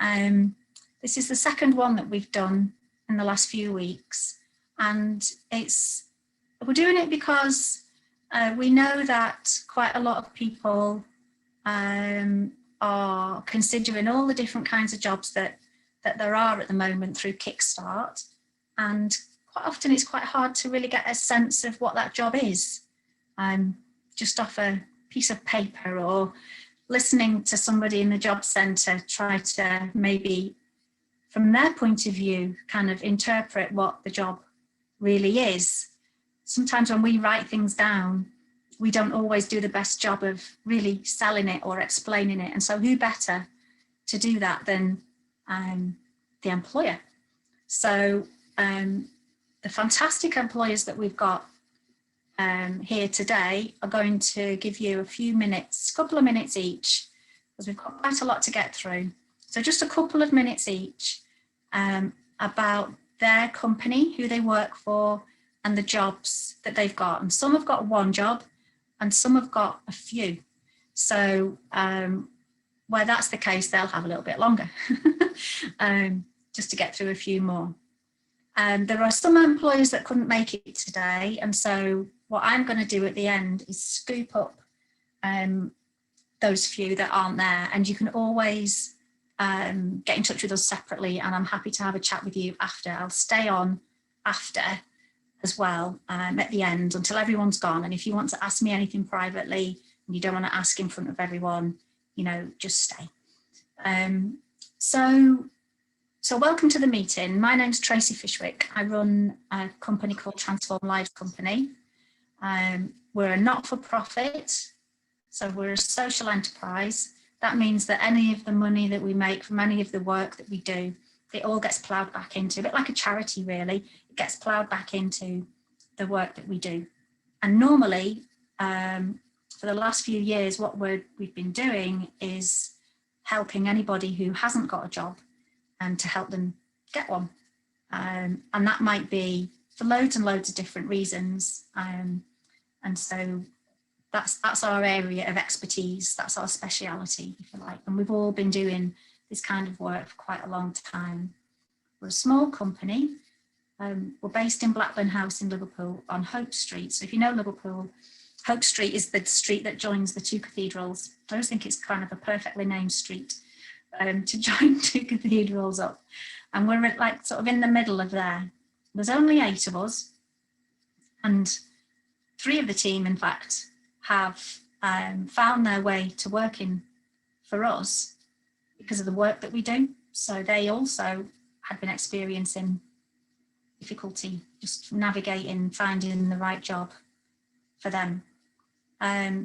This is the second one that we've done in the last few weeks, and we're doing it because we know that quite a lot of people are considering all the different kinds of jobs that there are at the moment through Kickstart, and quite often it's quite hard to really get a sense of what that job is, just off a piece of paper or listening to somebody in the job centre try to maybe, from their point of view, kind of interpret what the job really is. Sometimes when we write things down, we don't always do the best job of really selling it or explaining it. And so who better to do that than the employer? So the fantastic employers that we've got here today are going to give you a few minutes, couple of minutes each, because we've got quite a lot to get through. So just a couple of minutes each about their company, who they work for, and the jobs that they've got. And some have got one job and some have got a few. So where that's the case, they'll have a little bit longer just to get through a few more. There are some employers that couldn't make it today, and so what I'm going to do at the end is scoop up those few that aren't there, and you can always get in touch with us separately, and I'm happy to have a chat with you after. I'll stay on after as well at the end until everyone's gone, and if you want to ask me anything privately and you don't want to ask in front of everyone, you know, just stay. So welcome to the meeting. My name's Tracy Fishwick. I run a company called Transform Lives Company. We're a not-for-profit, so we're a social enterprise. That means that any of the money that we make from any of the work that we do, it all gets ploughed back into, a bit like a charity really, it gets ploughed back into the work that we do. And normally, for the last few years, what we've been doing is helping anybody who hasn't got a job and to help them get one. And that might be for loads and loads of different reasons. And so that's our area of expertise, that's our speciality, if you like. And we've all been doing this kind of work for quite a long time. We're a small company. We're based in Blackburn House in Liverpool on Hope Street. So if you know Liverpool, Hope Street is the street that joins the two cathedrals. I always think it's kind of a perfectly named street to join two cathedrals up. And we're like sort of in the middle of there. There's only 8 of us, and 3 of the team, in fact, have found their way to working for us because of the work that we do. So they also had been experiencing difficulty just navigating, finding the right job for them.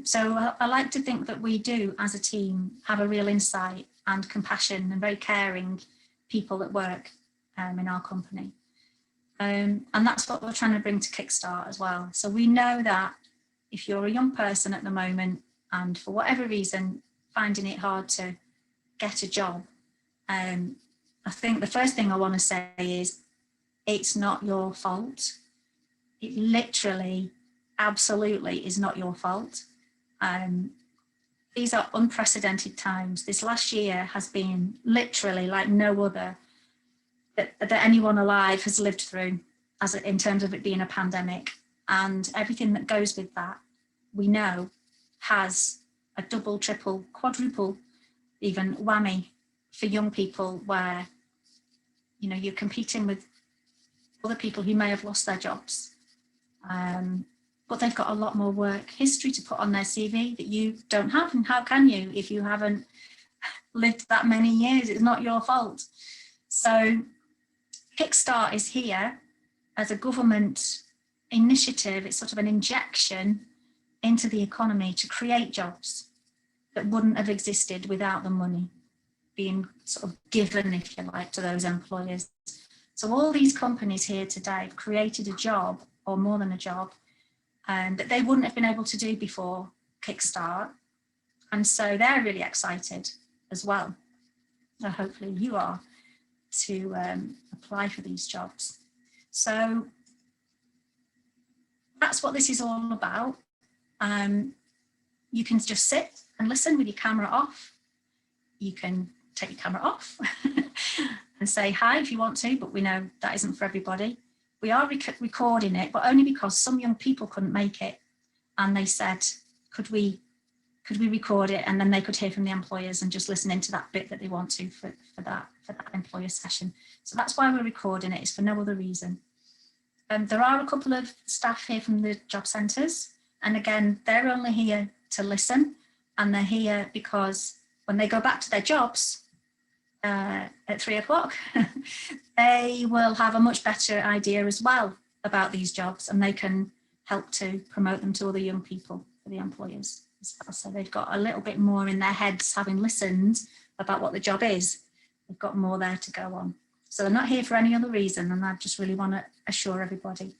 So I like to think that we do, as a team, have a real insight and compassion and very caring people that work in our company. And that's what we're trying to bring to Kickstart as well. So we know that if you're a young person at the moment and for whatever reason finding it hard to get a job, I think the first thing I want to say is it's not your fault. It literally, absolutely is not your fault. These are unprecedented times. This last year has been literally like no other that anyone alive has lived through, in terms of it being a pandemic, and everything that goes with that, we know, has a double, triple, quadruple, even whammy for young people, where, you know, you're competing with other people who may have lost their jobs, but they've got a lot more work history to put on their CV that you don't have. And how can you if you haven't lived that many years? It's not your fault. So Kickstart is here as a government initiative. It's sort of an injection into the economy to create jobs that wouldn't have existed without the money being sort of given, if you like, to those employers. So all these companies here today have created a job, or more than a job, that they wouldn't have been able to do before Kickstart. And so they're really excited as well. So hopefully you are, to apply for these jobs. So that's what this is all about. You can just sit and listen with your camera off. You can take your camera off and say hi if you want to, but we know that isn't for everybody. We are recording it, but only because some young people couldn't make it, and they said, could we record it, and then they could hear from the employers and just listen into that bit that they want to for that employer session. So that's why we're recording it. It's for no other reason. There are a couple of staff here from the job centres, and again, they're only here to listen, and they're here because when they go back to their jobs at 3 o'clock, they will have a much better idea as well about these jobs, and they can help to promote them to other young people for the employers as well. So they've got a little bit more in their heads, having listened about what the job is. They've got more there to go on. So they're not here for any other reason, and I just really want to assure everybody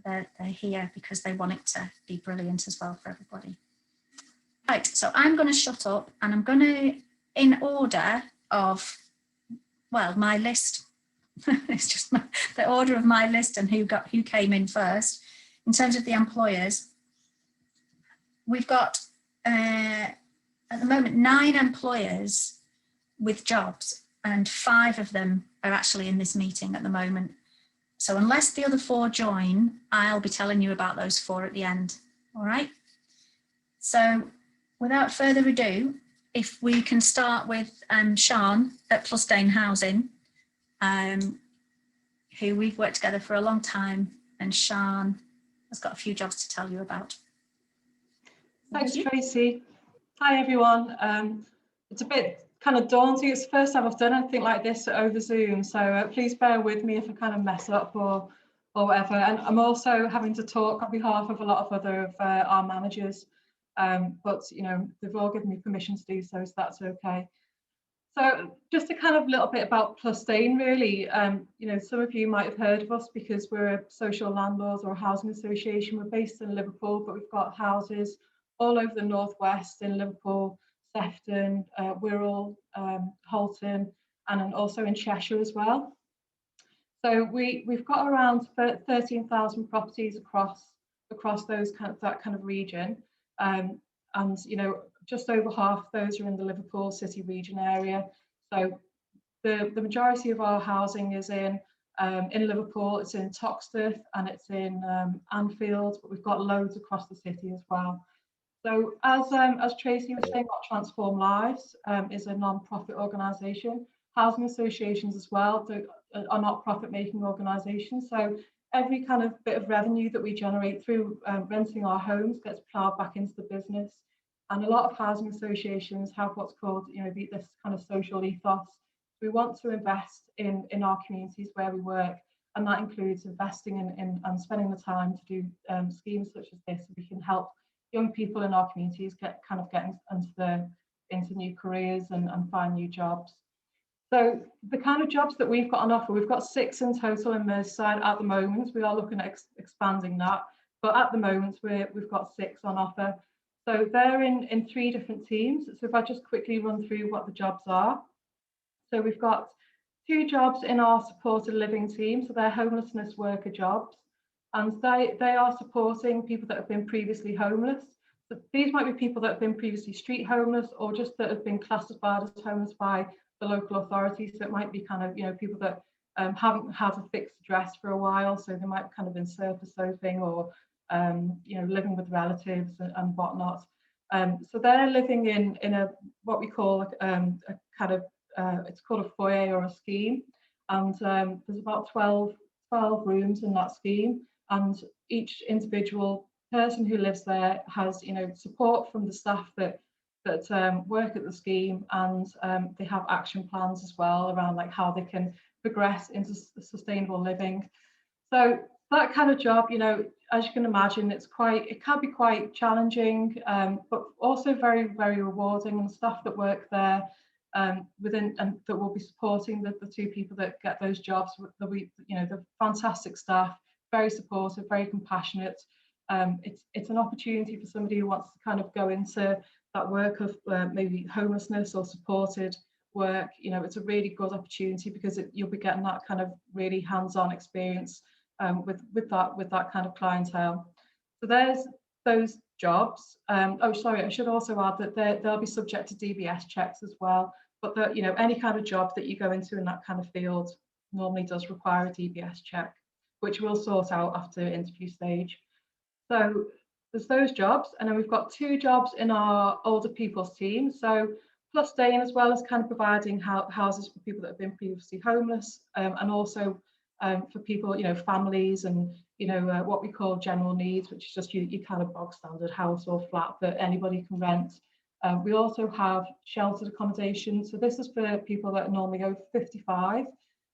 that they're here because they want it to be brilliant as well for everybody. Right, so I'm going to shut up, and I'm going to, in order of, well, my list, it's just the order of my list and who came in first. In terms of the employers, we've got, at the moment, 9 employers with jobs, and 5 of them are actually in this meeting at the moment. So unless the other 4 join, I'll be telling you about those 4 at the end, all right? So without further ado, if we can start with Sean at Plusdane Housing, who we've worked together for a long time, and Sean has got a few jobs to tell you about. Thanks, Tracy. Hi, everyone. It's a bit kind of daunting. It's the first time I've done anything like this over Zoom, so please bear with me if I kind of mess up or whatever. And I'm also having to talk on behalf of a lot of other of our managers, but you know, they've all given me permission to do so, so that's okay. So just a kind of little bit about Plusdane, really. You know, some of you might have heard of us because we're a social landlord or a housing association. We're based in Liverpool, but we've got houses all over the northwest in Liverpool, Sefton, Wirral, Halton, and then also in Cheshire as well. So we've got around 13,000 properties across that kind of region, and you know, just over half of those are in the Liverpool City region area. So the majority of our housing is in Liverpool, it's in Toxteth, and it's in Anfield, but we've got loads across the city as well. So as Tracy was saying, what Transform Lives is a non-profit organisation. Housing associations as well are not profit-making organisations. So every kind of bit of revenue that we generate through renting our homes gets ploughed back into the business. And a lot of housing associations have what's called, you know, this kind of social ethos. We want to invest in our communities where we work, and that includes investing in and spending the time to do schemes such as this, so we can help young people in our communities get into new careers and find new jobs. So the kind of jobs that we've got on offer, we've got 6 in total in Merseyside at the moment. We are looking at expanding that, but at the moment we've got 6 on offer. So they're in 3 different teams. So if I just quickly run through what the jobs are. So we've got 2 jobs in our supported living team. So they're homelessness worker jobs, and they are supporting people that have been previously homeless. So these might be people that have been previously street homeless, or just that have been classified as homeless by the local authorities. So it might be kind of, you know, people that haven't had a fixed address for a while, so they might kind of been surface soaping or you know, living with relatives and whatnot. So they're living in a what we call a kind of it's called a foyer or a scheme, and there's about 12 rooms in that scheme, and each individual person who lives there has, you know, support from the staff that work at the scheme, and they have action plans as well around like how they can progress into sustainable living. So that kind of job, you know, as you can imagine, it can be quite challenging, but also very, very rewarding. And the staff that work there within and that will be supporting the 2 people that get those jobs, the fantastic staff, very supportive, very compassionate. It's an opportunity for somebody who wants to kind of go into that work of maybe homelessness or supported work. You know, it's a really good opportunity because you'll be getting that kind of really hands-on experience with that kind of clientele. So there's those jobs. Oh, sorry, I should also add that they'll be subject to DBS checks as well. but that, you know, any kind of job that you go into in that kind of field normally does require a DBS check, which we'll sort out after interview stage. So there's those jobs, and then we've got 2 jobs in our older people's team. So plus staying, as well as kind of providing houses for people that have been previously homeless, and also for people, you know, families, and you know, what we call general needs, which is just your kind of bog standard house or flat that anybody can rent. We also have sheltered accommodation. So this is for people that are normally over 55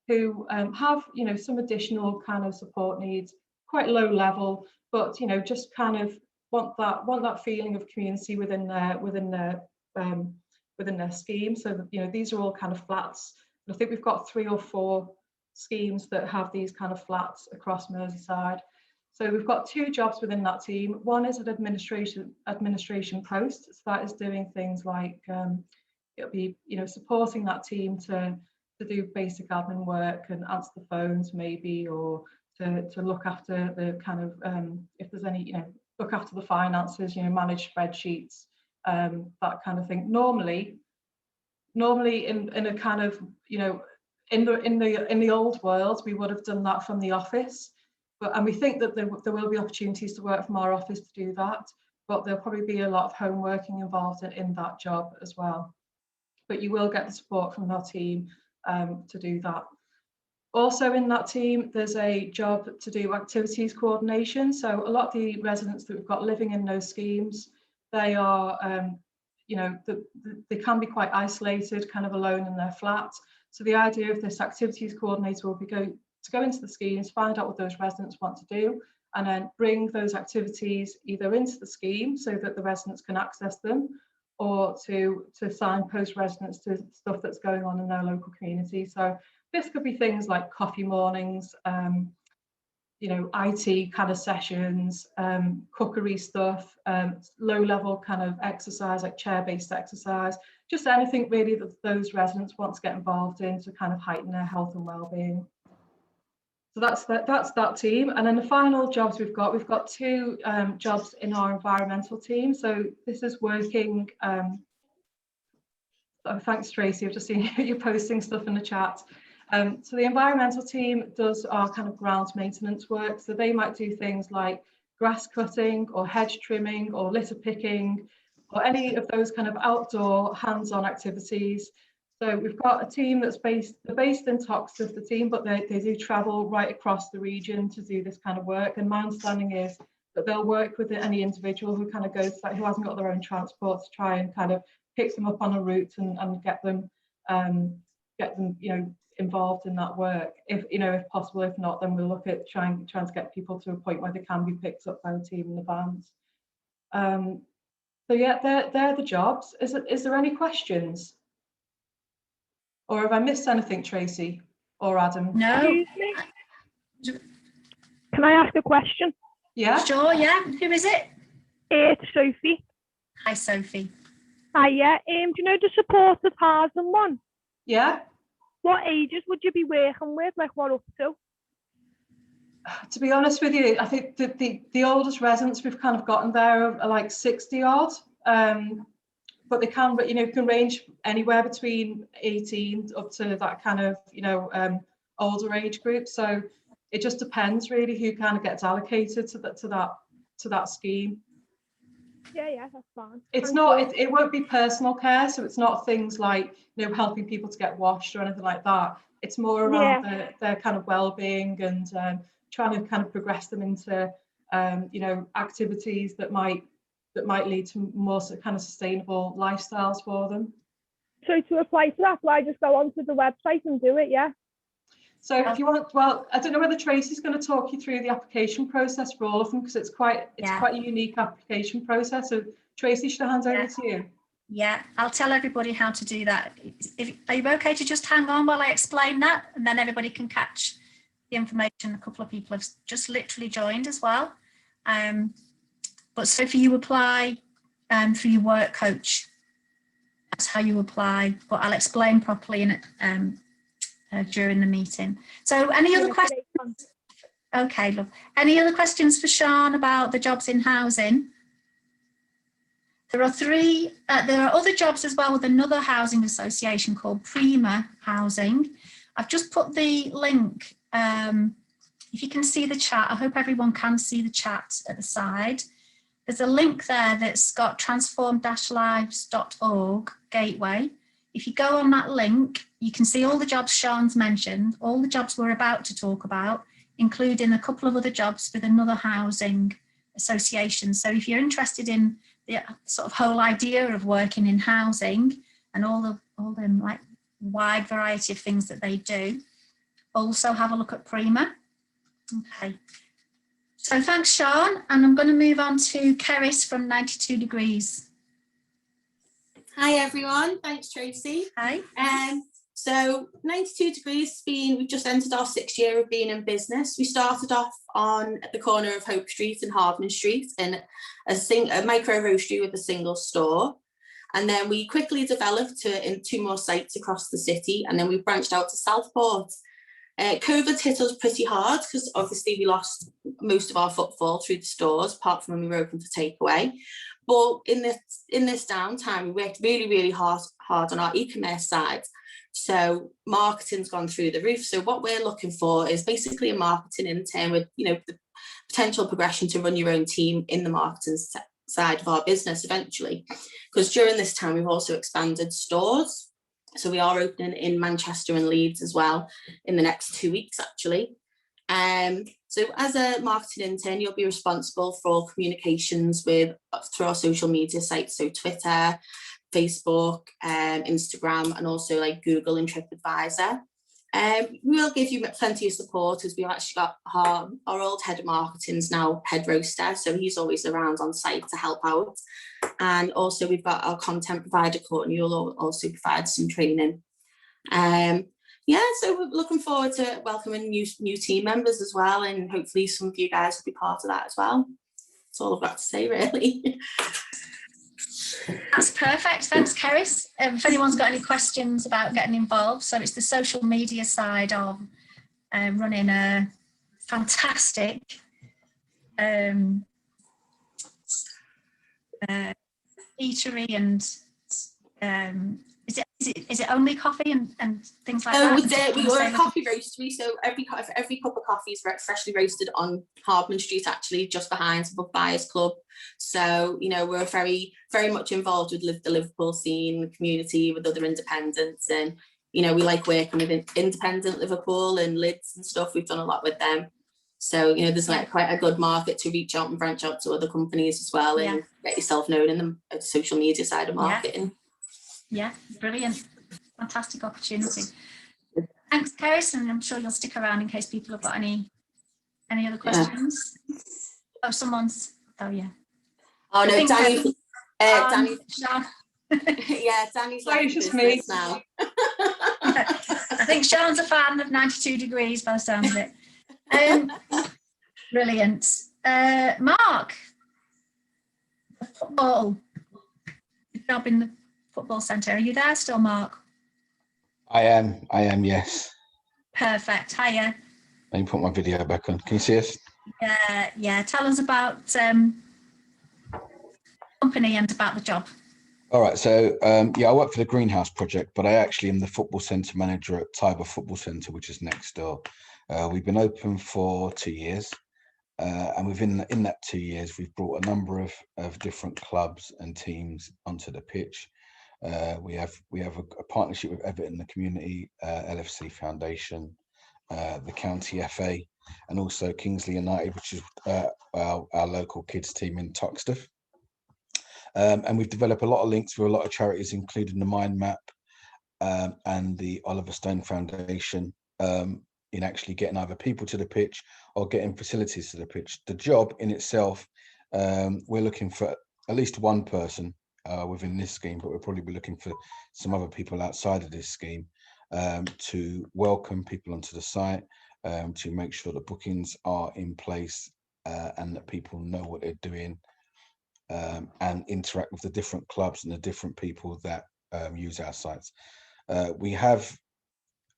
who have, you know, some additional kind of support needs, quite low level, but you know, just kind of want that feeling of community within their scheme. So that, you know, these are all kind of flats. I think we've got 3 or 4 schemes that have these kind of flats across Merseyside. So we've got 2 jobs within that team. One is an administration post. So that is doing things like it'll be, you know, supporting that team to do basic admin work and answer the phones maybe, or to look after the kind of if there's any, you know, look after the finances, you know, manage spreadsheets, that kind of thing. Normally in a kind of, you know, in the old world, we would have done that from the office, and we think that there will be opportunities to work from our office to do that, but there'll probably be a lot of home working involved in that job as well. But you will get the support from our team to do that. Also in that team, there's a job to do activities coordination. So a lot of the residents that we've got living in those schemes, they are, you know, they can be quite isolated, kind of alone in their flat. So the idea of this activities coordinator will be to go into the schemes, find out what those residents want to do, and then bring those activities either into the scheme so that the residents can access them, or to signpost residents to stuff that's going on in their local community. So this could be things like coffee mornings, you know, IT kind of sessions, cookery stuff, low-level kind of exercise like chair-based exercise, just anything really that those residents want to get involved in to kind of heighten their health and well-being. So that's that team. And then the final jobs we've got 2 jobs in our environmental team. So this is working, oh, thanks Tracy, I've just seen you posting stuff in the chat. So the environmental team does our kind of ground maintenance work. So they might do things like grass cutting or hedge trimming or litter picking, or any of those kind of outdoor hands-on activities. So we've got a team that's based in Toxteth, the team, but they do travel right across the region to do this kind of work. And my understanding is that they'll work with any individual who kind of goes, who hasn't got their own transport, to try and kind of pick them up on a route and get them, you know, involved in that work. If, you know, if possible, if not, then we'll look at trying to get people to a point where they can be picked up by the team in the vans. So yeah, they're the jobs. Is there any questions? Or have I missed anything, Tracy or Adam? No. Excuse me. Can I ask a question? Yeah. Sure, yeah. Who is it? It's Sophie. Hi, Sophie. Hi, yeah. Do you know the supported housing one? Yeah. What ages would you be working with? Like what up to? To be honest with you, I think the oldest residents we've kind of gotten there are like 60 odd. But they can, you know, can range anywhere between 18 up to that kind of, you know, older age group. So it just depends really who kind of gets allocated to that scheme. Yeah, that's fine. It's not, it won't be personal care, so it's not things like, you know, helping people to get washed or anything like that. It's more around their kind of well-being and trying to kind of progress them into, you know, activities that might lead to more kind of sustainable lifestyles for them. So to apply for that, do I just go onto the website and do it? Yeah. So if you want, well, I don't know whether Tracy's going to talk you through the application process for all of them, because it's quite a unique application process. So Tracy, should I hand over to you? Yeah, I'll tell everybody how to do that. Are you okay to just hang on while I explain that, and then everybody can catch the information? A couple of people have just literally joined as well. But Sophie, you apply through your work coach. That's how you apply, but I'll explain properly during the meeting. So any other questions? Okay, look. Any other questions for Sian about the jobs in housing? There are other jobs as well with another housing association called Prima Housing. I've just put the link. If you can see the chat, I hope everyone can see the chat at the side. There's a link there that's got transform-lives.org gateway. If you go on that link, you can see all the jobs Sean's mentioned, all the jobs we're about to talk about, including a couple of other jobs with another housing association. So if you're interested in the sort of whole idea of working in housing and all the like wide variety of things that they do, also have a look at Prima. Okay. So thanks, Sean. And I'm going to move on to Keris from 92 Degrees. Hi everyone, thanks Tracy. Hi. So 92 Degrees we've just entered our 6th year of being in business. We started off at the corner of Hope Street and Hardman Street in a micro roastery with a single store. And then we quickly developed in 2 more sites across the city, and then we branched out to Southport. COVID hit us pretty hard because obviously we lost most of our footfall through the stores, apart from when we were open for takeaway. But in this downtime, we worked really, really hard on our e-commerce side. So marketing's gone through the roof. So what we're looking for is basically a marketing intern with, the potential progression to run your own team in the marketing side of our business eventually. Because during this time, we've also expanded stores. So we are opening in Manchester and Leeds as well in the next 2 weeks, actually. So as a marketing intern, you'll be responsible for all communications through our social media sites, so Twitter, Facebook, Instagram, and also like Google and TripAdvisor. We will give you plenty of support, as we've actually got our old head of marketing's now head roaster, so he's always around on site to help out. And also we've got our content provider, Courtney, who will also provide some training. So we're looking forward to welcoming new team members as well, and hopefully some of you guys will be part of that as well. That's all I've got to say, really. That's perfect. Thanks, Keris. If anyone's got any questions about getting involved, so it's the social media side of running a fantastic eatery, and is it only coffee and things like that? We were a coffee roastery, so every cup of coffee is freshly roasted on Hardman Street, actually, just behind the Buyers Club. So, we're very, very much involved with the Liverpool scene, the community, with other independents, and, we like working with independent Liverpool and Lids and stuff. We've done a lot with them. So, there's like quite a good market to reach out and branch out to other companies as well, and get yourself known in the social media side of marketing. Yeah, brilliant. Fantastic opportunity. Thanks, Keris, and I'm sure you'll stick around in case people have got any other questions. Oh, yeah. Oh no, Danny. Danny. Sean. Yeah, Danny's like just me now. I think Sean's a fan of 92 Degrees by the sound of it. Brilliant. Mark, the football job in the football centre. Are you there still, Mark? I am, yes. Perfect. Hiya. Let me put my video back on. Can you see us? Yeah. Tell us about company and about the job. All right. So, I work for the Greenhouse Project, but I actually am the football centre manager at Tiber Football Centre, which is next door. We've been open for 2 years. And within that 2 years, we've brought a number of different clubs and teams onto the pitch. We have a partnership with Everton, the community, LFC Foundation, the County FA, and also Kingsley United, which is our local kids team in Toxteth. And we've developed a lot of links with a lot of charities, including the Mind Map and the Oliver Stone Foundation, in actually getting either people to the pitch or getting facilities to the pitch. The job in itself, we're looking for at least one person within this scheme, but we'll probably be looking for some other people outside of this scheme to welcome people onto the site, to make sure that bookings are in place and that people know what they're doing, and interact with the different clubs and the different people that use our sites. We have,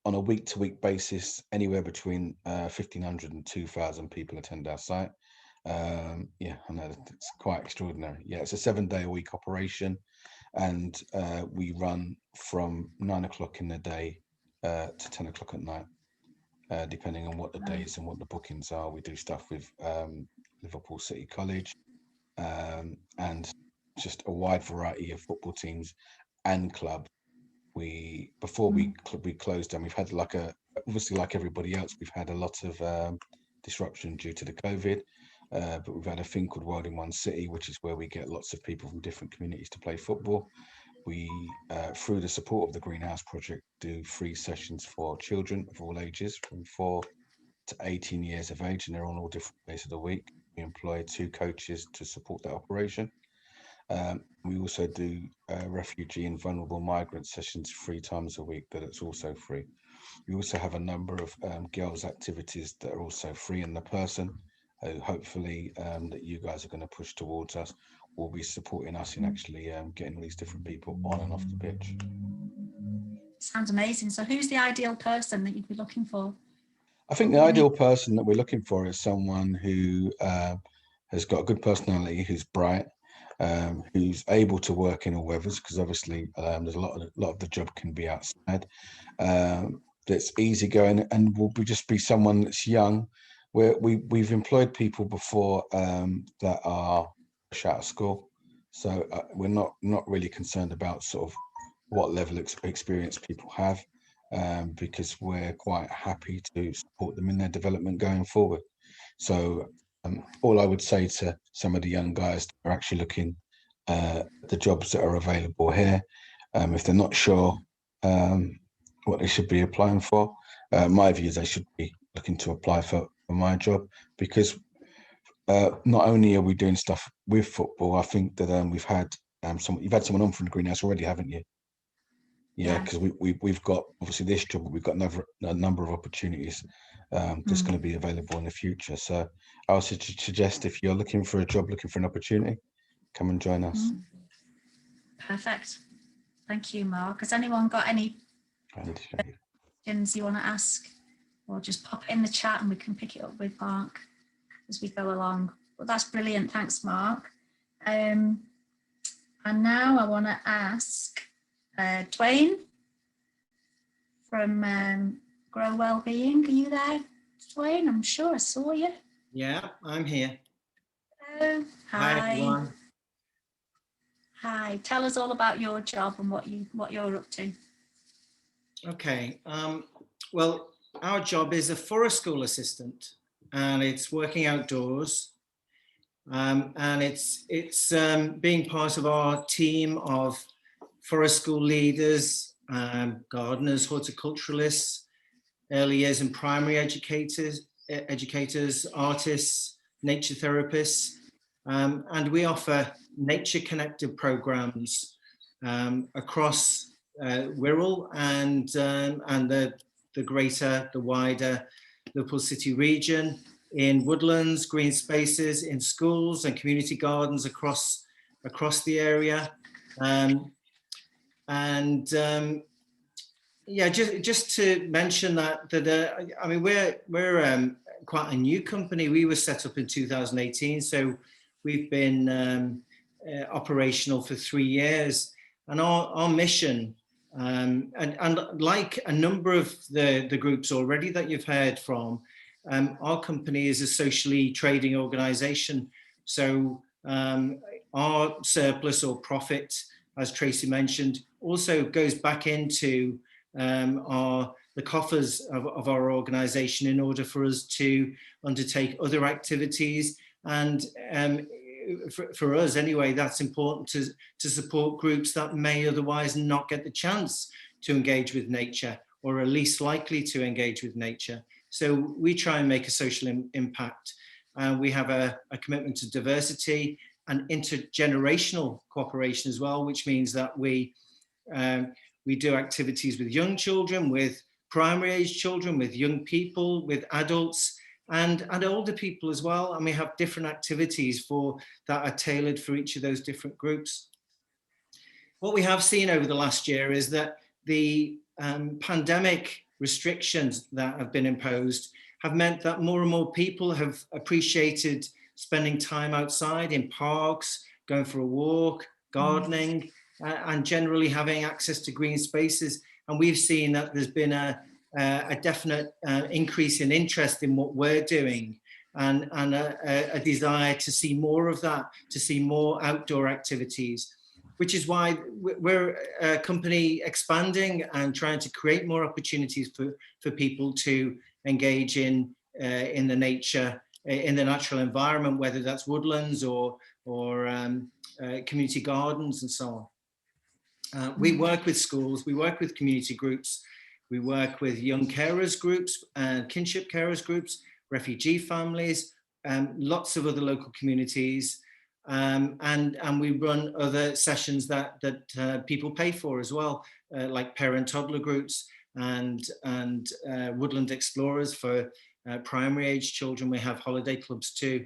on a week-to-week basis, anywhere between 1,500 and 2,000 people attend our site. Yeah, I know it's quite extraordinary. Yeah, it's a 7-day-a-week operation, and we run from 9 o'clock in the day to 10 o'clock at night, depending on what the days and what the bookings are. We do stuff with Liverpool City College, and just a wide variety of football teams and clubs. Before we closed down, we've had obviously like everybody else, we've had a lot of disruption due to the COVID, but we've had a thing called World in One City, which is where we get lots of people from different communities to play football. We, through the support of the Greenhouse Project, do free sessions for children of all ages from 4 to 18 years of age, and they're on all different days of the week. We employ 2 coaches to support that operation. We also do refugee and vulnerable migrant sessions 3 times a week, that it's also free. We also have a number of girls' activities that are also free, and the person who hopefully that you guys are going to push towards us will be supporting us in actually getting all these different people on and off the pitch. Sounds amazing. So who's the ideal person that you'd be looking for? I think the ideal person that we're looking for is someone who has got a good personality, who's bright, who's able to work in all weathers, because obviously there's a lot of the job can be outside. That's easygoing, and will just be someone that's young. We've employed people before that are fresh out of school, so we're not really concerned about sort of what level of experience people have, because we're quite happy to support them in their development going forward. So all I would say to some of the young guys that are actually looking at the jobs that are available here, if they're not sure what they should be applying for, my view is they should be looking to apply for my job, because not only are we doing stuff with football, I think that you've had someone on from the Greenhouse already, haven't you? Yeah, because we've got obviously this job, but we've got a number of opportunities that's going to be available in the future. So I would suggest, if you're looking for a job, looking for an opportunity, come and join us. Perfect. Thank you, Mark. Has anyone got any questions you want to ask? Or just pop it in the chat and we can pick it up with Mark as we go along. Well, that's brilliant. Thanks, Mark. And now I want to ask Dwayne from Grow Wellbeing. Are you there, Dwayne? I'm sure I saw you. Yeah, I'm here. Hello. Hi, everyone. Hi. Tell us all about your job and what you're up to. Okay. Well, our job is a forest school assistant, and it's working outdoors. And it's being part of our team of forest school leaders, gardeners, horticulturalists, early years and primary educators, artists, nature therapists, and we offer nature-connected programs across Wirral and the wider Liverpool City region, in woodlands, green spaces, in schools and community gardens across the area. Yeah, just to mention that I mean, we're quite a new company. We were set up in 2018, so we've been operational for 3 years, and our mission, and like a number of the groups already that you've heard from, our company is a socially trading organisation. So our surplus or profit, as Tracy mentioned, also goes back into the coffers of our organisation in order for us to undertake other activities. And for us anyway, that's important to support groups that may otherwise not get the chance to engage with nature, or are least likely to engage with nature. So we try and make a social impact. We have a commitment to diversity and intergenerational cooperation as well, which means that we do activities with young children, with primary age children, with young people, with adults, and older people as well. And we have different activities that are tailored for each of those different groups. What we have seen over the last year is that the pandemic restrictions that have been imposed have meant that more and more people have appreciated spending time outside in parks, going for a walk, gardening, and generally having access to green spaces. And we've seen that there's been a definite increase in interest in what we're doing, and a desire to see more of that, to see more outdoor activities, which is why we're a company expanding and trying to create more opportunities for people to engage in the nature, in the natural environment, whether that's woodlands or community gardens and so on. We work with schools, we work with community groups, we work with young carers groups and kinship carers groups, refugee families, lots of other local communities, and we run other sessions that people pay for as well, like parent toddler groups and woodland explorers for primary age children. We have holiday clubs too.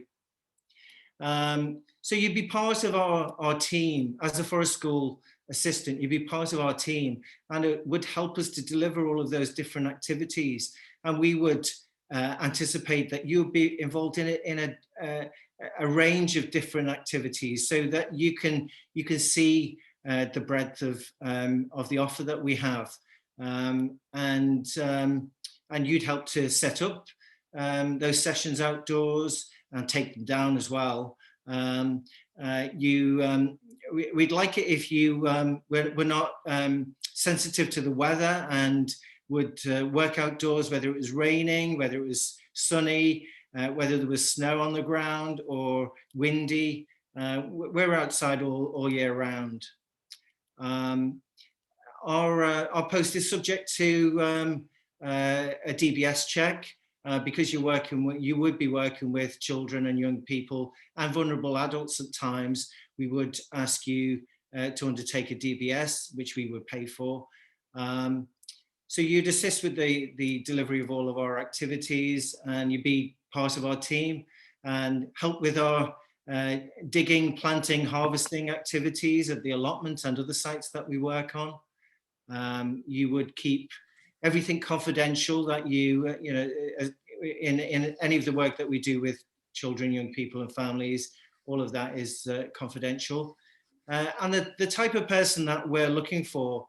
So you'd be part of our team as a forest school assistant. You'd be part of our team, and it would help us to deliver all of those different activities. And we would anticipate that you would be involved in a range of different activities, so that you can see the breadth of the offer that we have, and you'd help to set up those sessions outdoors and take them down as well. We'd like it if you were not sensitive to the weather and would work outdoors, whether it was raining, whether it was sunny, whether there was snow on the ground or windy. We're outside all year round. Our post is subject to a DBS check, because you would be working with children and young people and vulnerable adults at times. We would ask you to undertake a DBS, which we would pay for. So you'd assist with the delivery of all of our activities, and you'd be part of our team and help with our digging, planting, harvesting activities at the allotment and other sites that we work on. You would keep everything confidential that in any of the work that we do with children, young people and families. All of that is confidential. And the type of person that we're looking for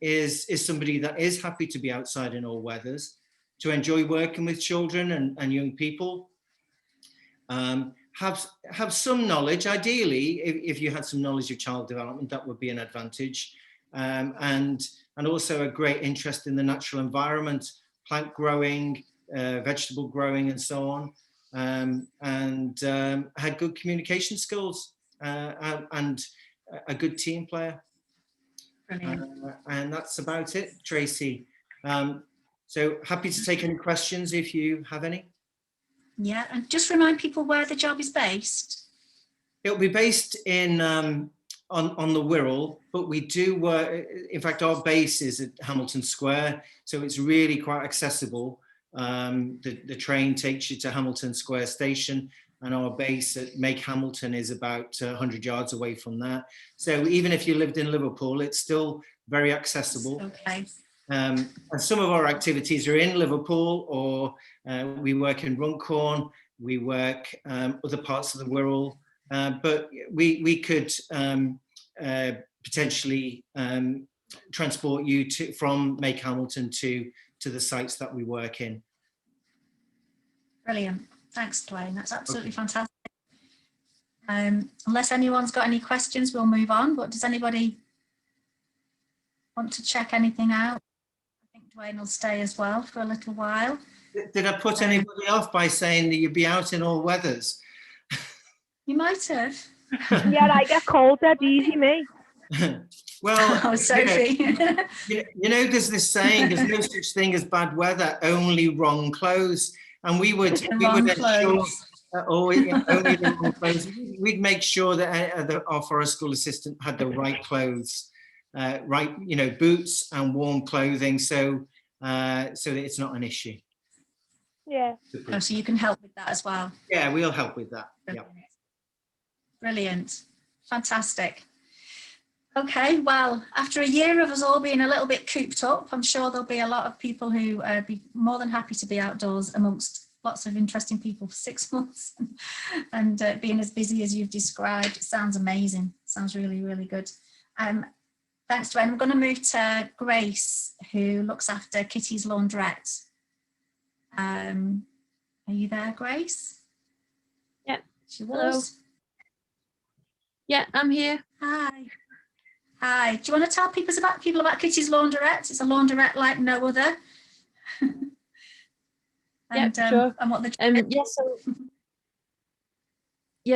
is somebody that is happy to be outside in all weathers, to enjoy working with children and young people, have some knowledge. Ideally, if you had some knowledge of child development, that would be an advantage, and also a great interest in the natural environment, plant growing, vegetable growing and so on, and had good communication skills, and a good team player. And that's about it, Tracy. So happy to take any questions if you have any. Yeah, and just remind people where the job is based. It'll be based in on the Wirral, but we do work. In fact, our base is at Hamilton Square, so it's really quite accessible. The train takes you to Hamilton Square station, and our base at Make Hamilton is about 100 yards away from that. So even if you lived in Liverpool, it's still very accessible. Okay. And some of our activities are in Liverpool, or we work in Runcorn, we work other parts of the Wirral, but we could potentially transport you from Make Hamilton to the sites that we work in. Brilliant. Thanks, Dwayne. That's absolutely fantastic. Unless anyone's got any questions, we'll move on. But does anybody want to check anything out? I think Dwayne will stay as well for a little while. Did I put anybody off by saying that you'd be out in all weathers? You might have. Yeah, I get cold dead easy, me. Well, Oh, Sophie. There's this saying, there's no such thing as bad weather, only wrong clothes. And we would ensure only the wrong clothes. We'd make sure that our forest school assistant had the right clothes, right, boots and warm clothing, so that it's not an issue. Yeah. Oh, so you can help with that as well. Yeah, we'll help with that. Yeah. Brilliant. Fantastic. Okay, well, after a year of us all being a little bit cooped up, I'm sure there'll be a lot of people who be more than happy to be outdoors amongst lots of interesting people for 6 months and being as busy as you've described. It sounds amazing. Sounds really, really good. Thanks, Dwayne. I'm going to move to Grace, who looks after Kitty's Laundrette. Are you there, Grace? Yeah. She Hello. was. Yeah, I'm here. Hi. Hi. Do you want to tell people about Kitty's Laundrette? It's a laundrette like no other. And, sure. And what the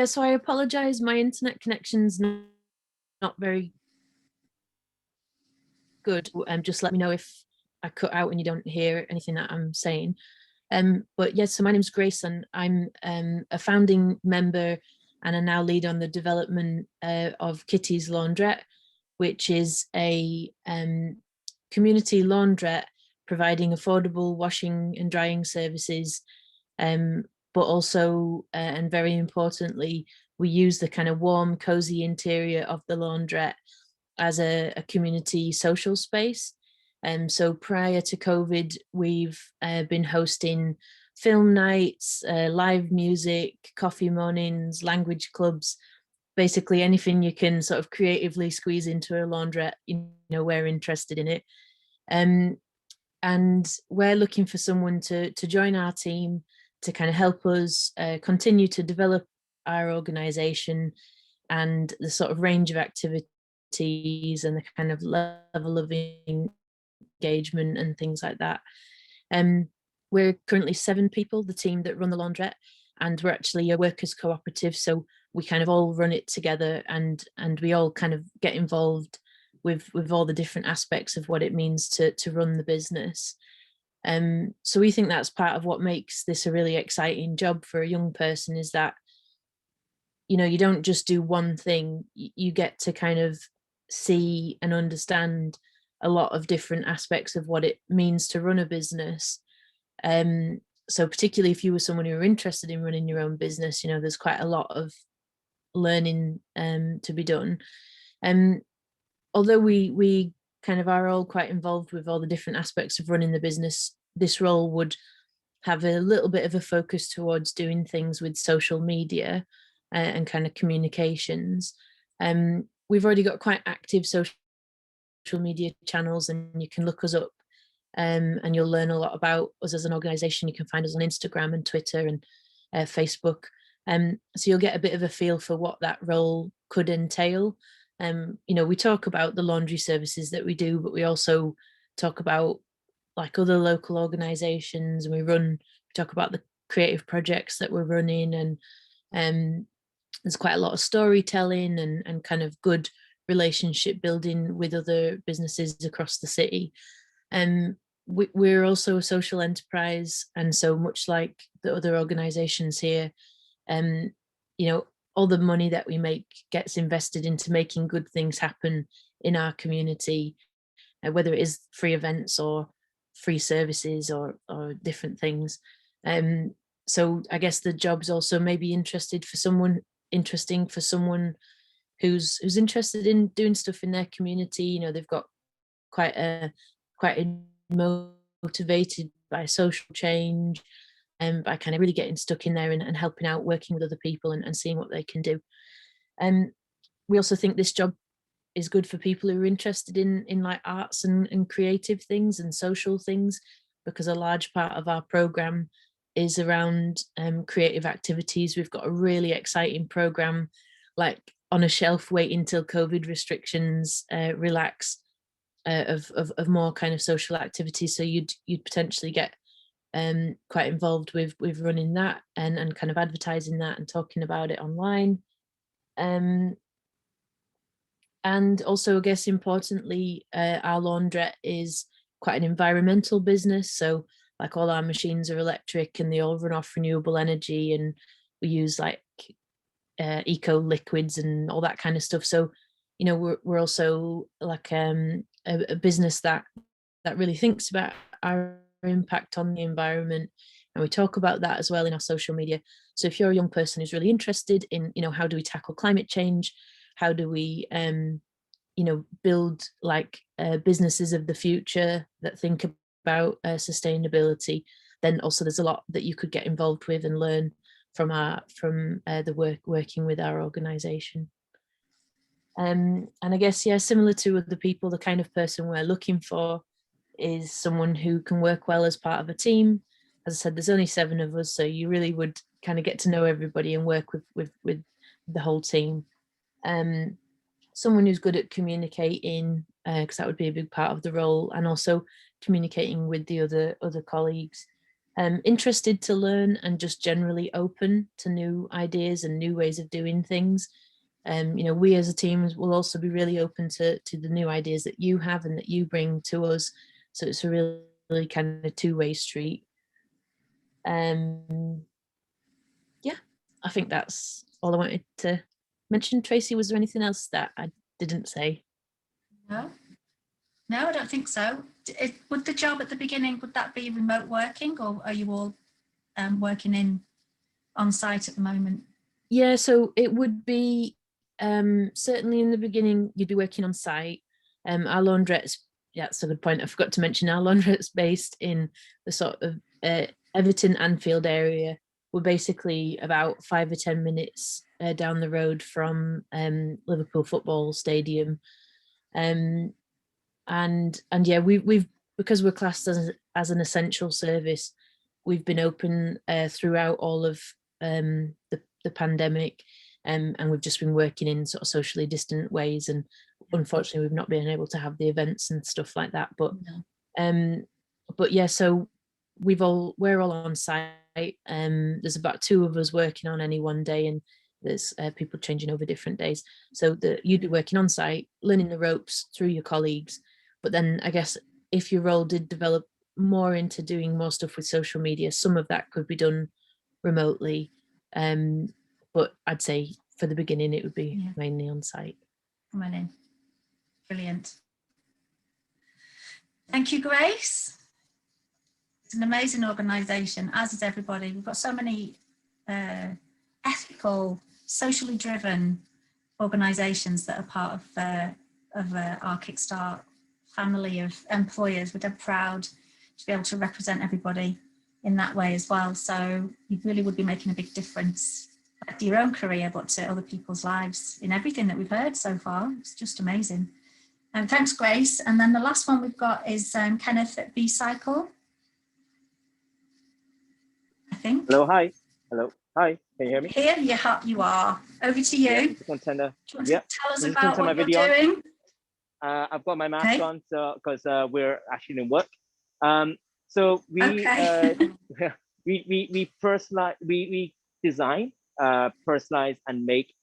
so I apologize. My internet connection's not very good. Just let me know if I cut out and you don't hear anything that I'm saying. But yes, so my name's Grace, and I'm a founding member and I now lead on the development of Kitty's Laundrette, which is a community laundrette providing affordable washing and drying services, but also, and very importantly, we use the kind of warm, cozy interior of the laundrette as a community social space. So prior to COVID, we've been hosting film nights, live music, coffee mornings, language clubs, basically anything you can sort of creatively squeeze into a laundrette, we're interested in it. And we're looking for someone to join our team to kind of help us continue to develop our organization and the sort of range of activities and the kind of level of engagement and things like that. We're currently 7 people, the team that run the laundrette, and we're actually a workers cooperative, so we kind of all run it together, and we all kind of get involved with all the different aspects of what it means to run the business. So we think that's part of what makes this a really exciting job for a young person, is that you don't just do one thing, you get to kind of see and understand a lot of different aspects of what it means to run a business. So particularly if you were someone who were interested in running your own business, there's quite a lot of learning to be done. Although we kind of are all quite involved with all the different aspects of running the business, this role would have a little bit of a focus towards doing things with social media and kind of communications. We've already got quite active social media channels, and you can look us up and you'll learn a lot about us as an organization. You can find us on Instagram and Twitter and Facebook. So you'll get a bit of a feel for what that role could entail. We talk about the laundry services that we do, but we also talk about like other local organizations, and we talk about the creative projects that we're running, and there's quite a lot of storytelling and kind of good relationship building with other businesses across the city. We're also a social enterprise, and so much like the other organizations here, all the money that we make gets invested into making good things happen in our community, whether it is free events or free services or different things. So I guess the job's also maybe interesting for someone who's interested in doing stuff in their community. They've got quite motivated by social change and by kind of really getting stuck in there and helping out, working with other people and seeing what they can do. We also think this job is good for people who are interested in like arts and creative things and social things, because a large part of our program is around creative activities. We've got a really exciting program, like on a shelf waiting till COVID restrictions relax, of more kind of social activities. So you'd potentially get quite involved with running that and kind of advertising that and talking about it online. And also, I guess importantly, our laundrette is quite an environmental business. So like all our machines are electric and they all run off renewable energy, and we use like eco liquids and all that kind of stuff. So, we're also like a business that really thinks about our impact on the environment, and we talk about that as well in our social media. So if you're a young person who's really interested in, how do we tackle climate change? How do we, build like businesses of the future that think about sustainability? then also there's a lot that you could get involved with and learn from the working with our organisation. And I guess, yeah, similar to other people, the kind of person we're looking for is someone who can work well as part of a team. As I said, there's only 7 of us, so you really would kind of get to know everybody and work with the whole team. Someone who's good at communicating, because that would be a big part of the role, and also communicating with the other colleagues. Interested to learn and just generally open to new ideas and new ways of doing things. We as a team will also be really open to the new ideas that you have and that you bring to us. So it's a really kind of two-way street. Yeah, I think that's all I wanted to mention. Tracy, was there anything else that I didn't say? No, I don't think so. Would the job at the beginning, would that be remote working, or are you all working on site at the moment? Yeah, so it would be certainly in the beginning you'd be working on site. Our laundrette's, yeah, that's a good point. I forgot to mention our laundrette's based in the sort of Everton Anfield area. We're basically about 5 or 10 minutes down the road from Liverpool Football Stadium. And yeah, we've because we're classed as an essential service, we've been open throughout all of the pandemic, and we've just been working in sort of socially distant ways, and unfortunately we've not been able to have the events and stuff like that, but yeah, so we're all on site. There's about 2 of us working on any one day, and there's people changing over different days, so you'd be working on site, learning the ropes through your colleagues. But then I guess if your role did develop more into doing more stuff with social media, some of that could be done remotely. But I'd say for the beginning, it would be mainly on site. Come on in. Brilliant. Thank you, Grace. It's an amazing organisation, as is everybody. We've got so many ethical, socially driven organisations that are part of our Kickstart family of employers. We're dead proud to be able to represent everybody in that way as well. So you really would be making a big difference to your own career, but to other people's lives in everything that we've heard so far. It's just amazing. And thanks, Grace. And then the last one we've got is Kenneth at B-Cycle, I think. Hello, hi. Hello, hi. Can you hear me? Here you are. Over to you. Yeah, just contender. Do you want to tell us about what you're doing? I've got my mask on, so because we're actually in work. So we we personalize, we design, personalize, and make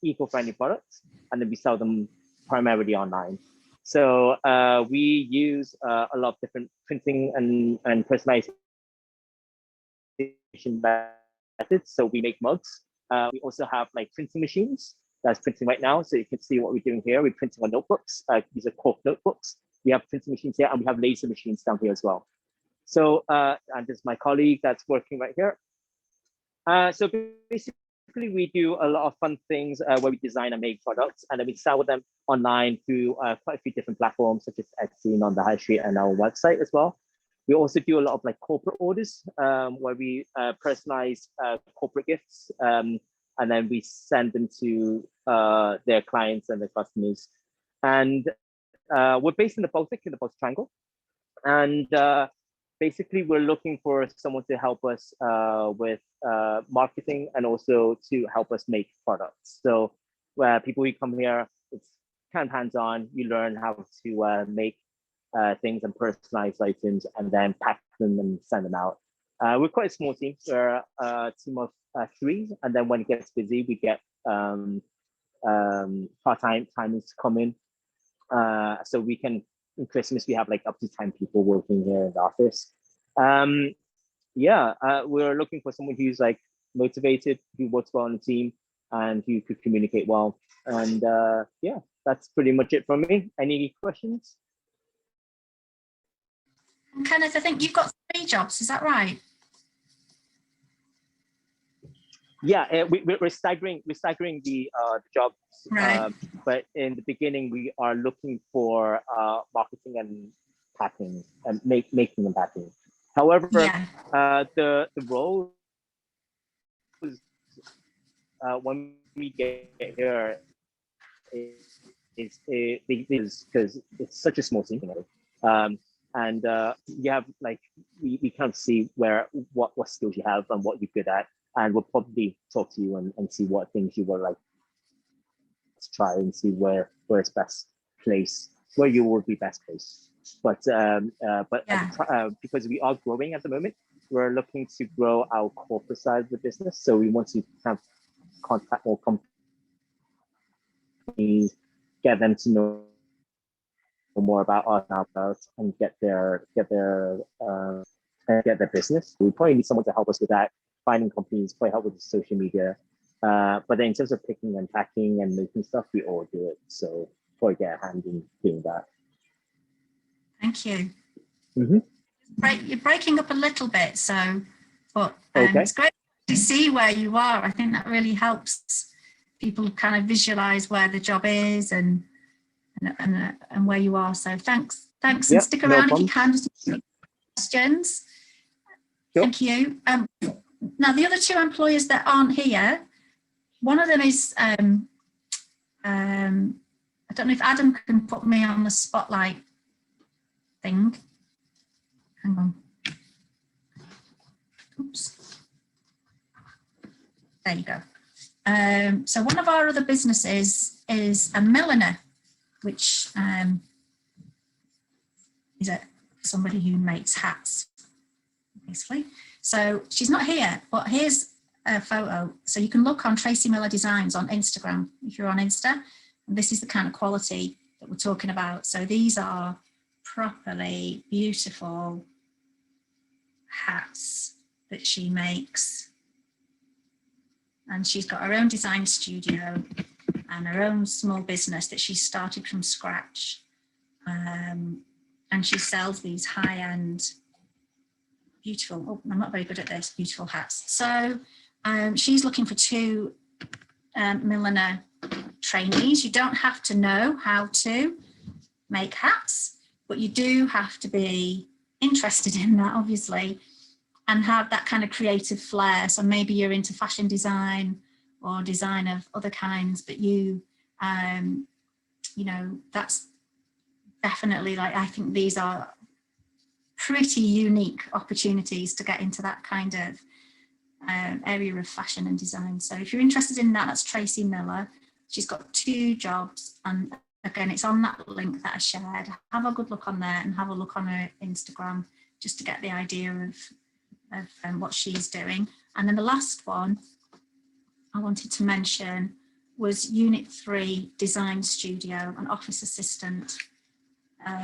eco-friendly products, and then we sell them primarily online. So we use a lot of different printing and personalization methods. So we make mugs. We also have like printing machines that's printing right now. So you can see what we're doing here. We're printing on notebooks. These are cork notebooks. We have printing machines here, and we have laser machines down here as well. So, and this is my colleague that's working right here. So basically, we do a lot of fun things where we design and make products, and then we sell them online through quite a few different platforms, such as Etsy and on the high street and our website as well. We also do a lot of like corporate orders where we personalize corporate gifts, and then we send them to their clients and their customers. And we're based in the Baltic, in the Baltic Triangle. And basically, we're looking for someone to help us with marketing and also to help us make products. So where people who come here, it's kind of hands-on. You learn how to make things and personalize items, and then pack them and send them out. We're quite a small team. We're a team of 3, and then when it gets busy, we get part-time timers to come in. So we can, in Christmas, we have like up to 10 people working here in the office. We're looking for someone who's like motivated, who works well on the team, and who could communicate well. And yeah, that's pretty much it from me. Any questions? Kenneth, I think you've got 3 jobs, is that right? Yeah, we're staggering the jobs, right. But in the beginning we are looking for marketing and packing and making and packing. However, Yeah. the role is, when we get here is because it's such a small team, and you have like we can't see what skills you have and what you're good at, and we'll probably talk to you and see what things you were like to try and see where it's best placed, where you will be best placed. But Yeah. because we are growing at the moment, we're looking to grow our corporate side of the business. So we want to have contact more companies, get them to know more about us and get their business. We probably need someone to help us with that, finding companies, probably help with the social media. But then in terms of picking and packing and making stuff, we all do it. So probably get a hand in doing that. Thank you. Mm-hmm. You're breaking up a little bit, but Okay. It's great to see where you are. I think that really helps people kind of visualize where the job is and where you are. So thanks, and stick around if you can. Just questions. Sure. Thank you. Now the other two employers that aren't here, one of them is I don't know if Adam can put me on the spotlight thing. Hang on. Oops. There you go. So one of our other businesses is a milliner, which is somebody who makes hats, basically. So she's not here, but here's a photo. So you can look on Tracy Miller Designs on Instagram, if you're on Insta. And this is the kind of quality that we're talking about. So these are properly beautiful hats that she makes. And she's got her own design studio and her own small business that she started from scratch. And she sells these high-end, beautiful, oh, I'm not very good at this, beautiful hats. So she's looking for two milliner trainees. You don't have to know how to make hats, but you do have to be interested in that, obviously, and have that kind of creative flair. So maybe you're into fashion design or design of other kinds, but you know, that's definitely, like, I think these are pretty unique opportunities to get into that kind of area of fashion and design. So if you're interested in that, that's Tracy Miller. She's got two jobs, and again, it's on that link that I shared. Have a good look on there and have a look on her Instagram just to get the idea of what she's doing. And then the last one I wanted to mention was Unit 3 Design Studio, an office assistant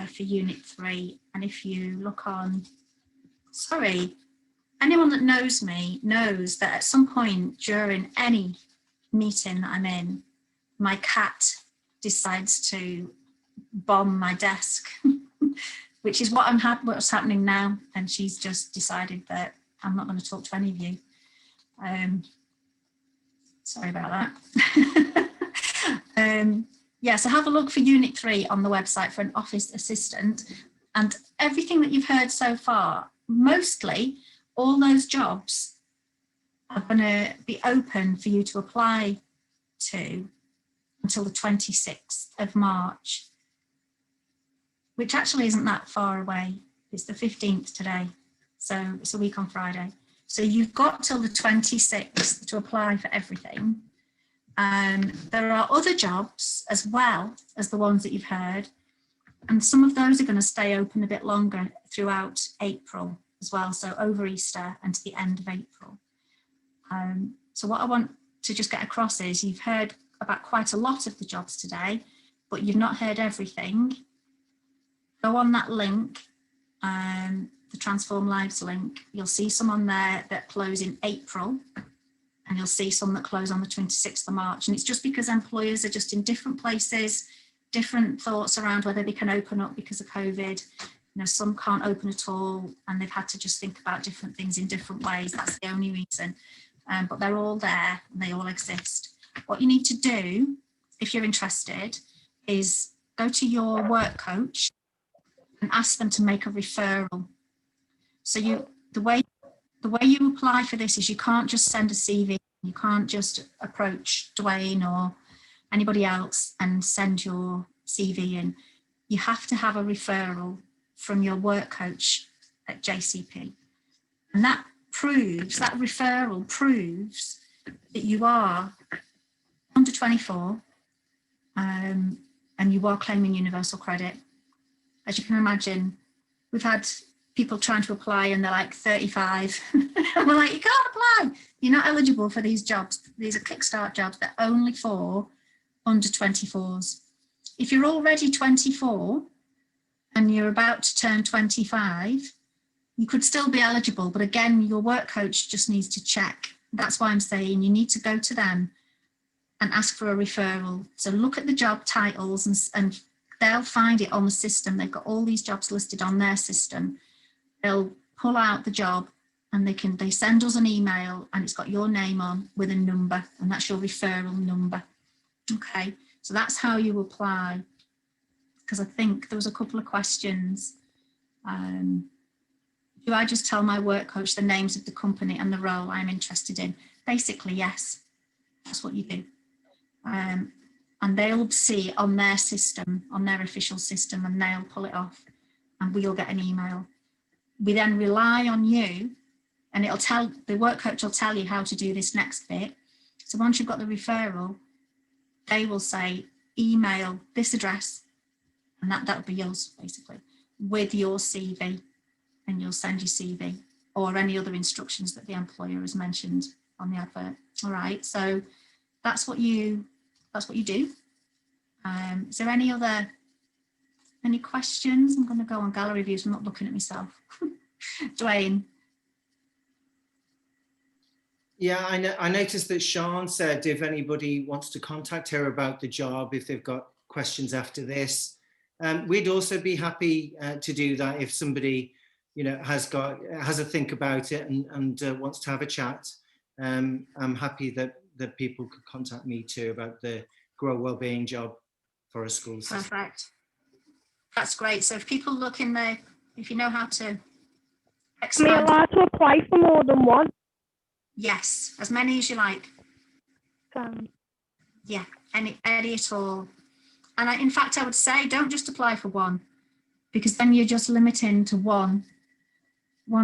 for Unit 3. And if you look on, sorry, anyone that knows me knows that at some point during any meeting that I'm in, my cat decides to bomb my desk, which is what's happening now. And she's just decided that I'm not going to talk to any of you. Sorry about that. Yeah, so have a look for Unit 3 on the website for an office assistant. And everything that you've heard so far, mostly all those jobs are going to be open for you to apply to until the 26th of March, which actually isn't that far away. It's the 15th today, so it's a week on Friday. So you've got till the 26th to apply for everything. There are other jobs as well as the ones that you've heard, and some of those are going to stay open a bit longer throughout April as well, so over Easter and to the end of April. So what I want to just get across is you've heard about quite a lot of the jobs today, but you've not heard everything. Go on that link, the Transform Lives link. You'll see some on there that close in April, and you'll see some that close on the 26th of March. And it's just because employers are just in different places, different thoughts around whether they can open up because of COVID. You know, some can't open at all, and they've had to just think about different things in different ways. That's the only reason. But they're all there and they all exist. What you need to do, if you're interested, is go to your work coach and ask them to make a referral. So the way you apply for this is you can't just send a CV. You can't just approach Dwayne or anybody else and send your CV in. You have to have a referral from your work coach at JCP. And that referral proves that you are under 24 and you are claiming universal credit. As you can imagine, we've had people trying to apply and they're like 35. And we're like, you can't apply. You're not eligible for these jobs. These are Kickstart jobs. They're only for under 24s. If you're already 24 and you're about to turn 25, you could still be eligible. But again, your work coach just needs to check. That's why I'm saying you need to go to them and ask for a referral. So look at the job titles and they'll find it on the system. They've got all these jobs listed on their system. They'll pull out the job and they send us an email and it's got your name on with a number, and that's your referral number. Okay, so that's how you apply. Because I think there was a couple of questions. Do I just tell my work coach the names of the company and the role I'm interested in? Basically, yes, that's what you do. And they'll see on their system, on their official system, and they'll pull it off and we'll get an email. We then rely on you, and the work coach will tell you how to do this next bit. So once you've got the referral, they will say, email this address, and that'll be yours basically, with your CV, and you'll send your CV or any other instructions that the employer has mentioned on the advert. All right, so that's what you do. Is there any questions? I'm going to go on gallery views. I'm not looking at myself. Dwayne. Yeah, I noticed that Sean said if anybody wants to contact her about the job, if they've got questions after this, we'd also be happy to do that if somebody, has a think about it and wants to have a chat. I'm happy that people could contact me too about the Grow Wellbeing job for a school system. Perfect. That's great. So if people look in there, if you know how to expand. Am I allowed to apply for more than one? Yes, as many as you like. Yeah, any at all. And in fact, I would say don't just apply for one, because then you're just limiting to one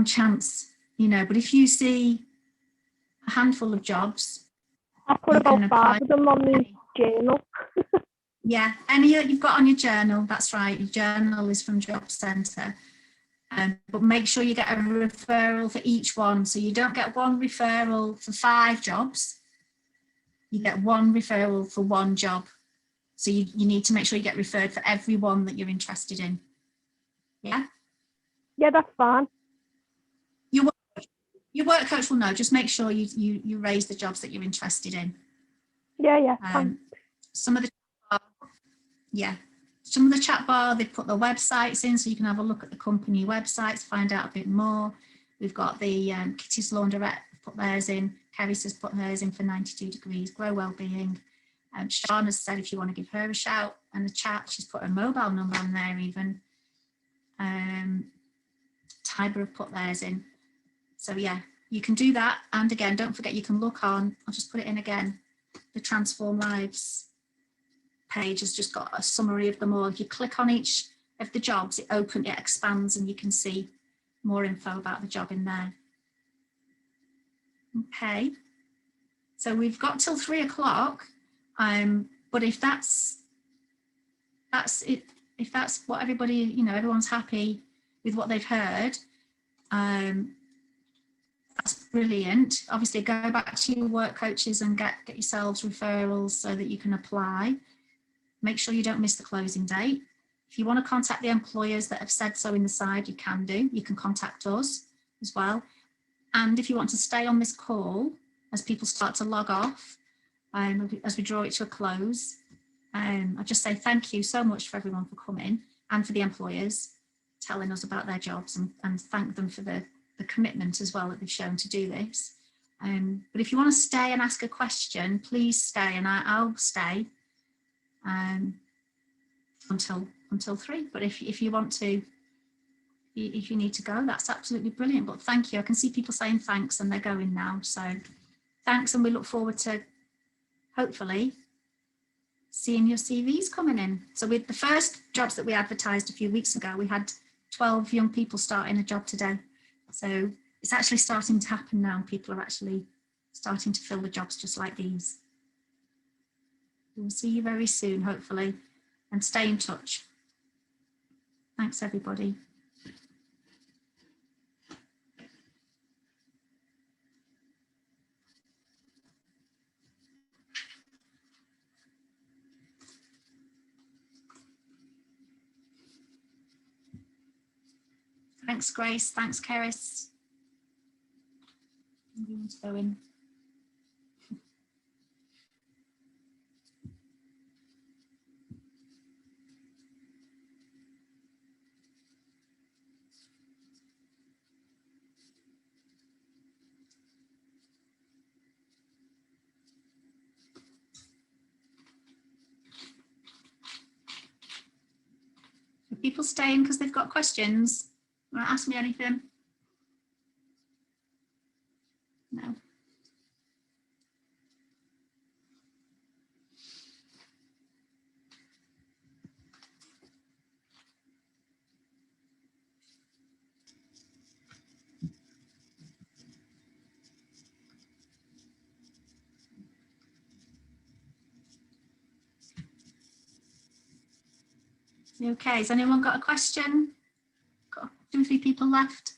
chance, But if you see a handful of jobs, I've put about 5 of them on the journal. Yeah, any you've got on your journal, that's right. Your journal is from Job Centre. But make sure you get a referral for each one. So you don't get one referral for 5 jobs. You get one referral for one job. So you need to make sure you get referred for every one that you're interested in. Yeah? Yeah, that's fine. Your work coach will know. Just make sure you raise the jobs that you're interested in. Yeah. Some of the chat bar, they've put their websites in so you can have a look at the company websites, find out a bit more. We've got the Kitty's Laundrette, put theirs in. Kerry's has put hers in for 92 degrees, Grow Wellbeing. Sean has said if you want to give her a shout and the chat, she's put her mobile number on there even. Tiber have put theirs in. So yeah, you can do that. And again, don't forget you can look on, I'll just put it in again, the Transform Lives page has just got a summary of them all. If you click on each of the jobs, it expands and you can see more info about the job in there. Okay, so we've got till 3 o'clock, but if that's it, if that's what everybody, everyone's happy with what they've heard, that's brilliant. Obviously go back to your work coaches and get yourselves referrals so that you can apply. Make sure you don't miss the closing date. If you want to contact the employers that have said so in the side, you can do. You can contact us as well. And if you want to stay on this call as people start to log off, as we draw it to a close, I just say thank you so much for everyone for coming and for the employers telling us about their jobs and thank them for the commitment as well that they've shown to do this. But if you want to stay and ask a question, please stay, and I'll stay until 3. But if you want to if you need to go, that's absolutely brilliant. But thank you. I can see people saying thanks and they're going now. So thanks, and we look forward to hopefully seeing your CVs coming in. So with the first jobs that we advertised a few weeks ago, we had 12 young people starting a job today. So it's actually starting to happen now. People are actually starting to fill the jobs just like these. We'll see you very soon, hopefully, and stay in touch. Thanks, everybody. Thanks, Grace. Thanks, Keris. You want to go in? Are people staying because they've got questions? Want to ask me anything? No. Okay, has anyone got a question? Got 2 or 3 people left.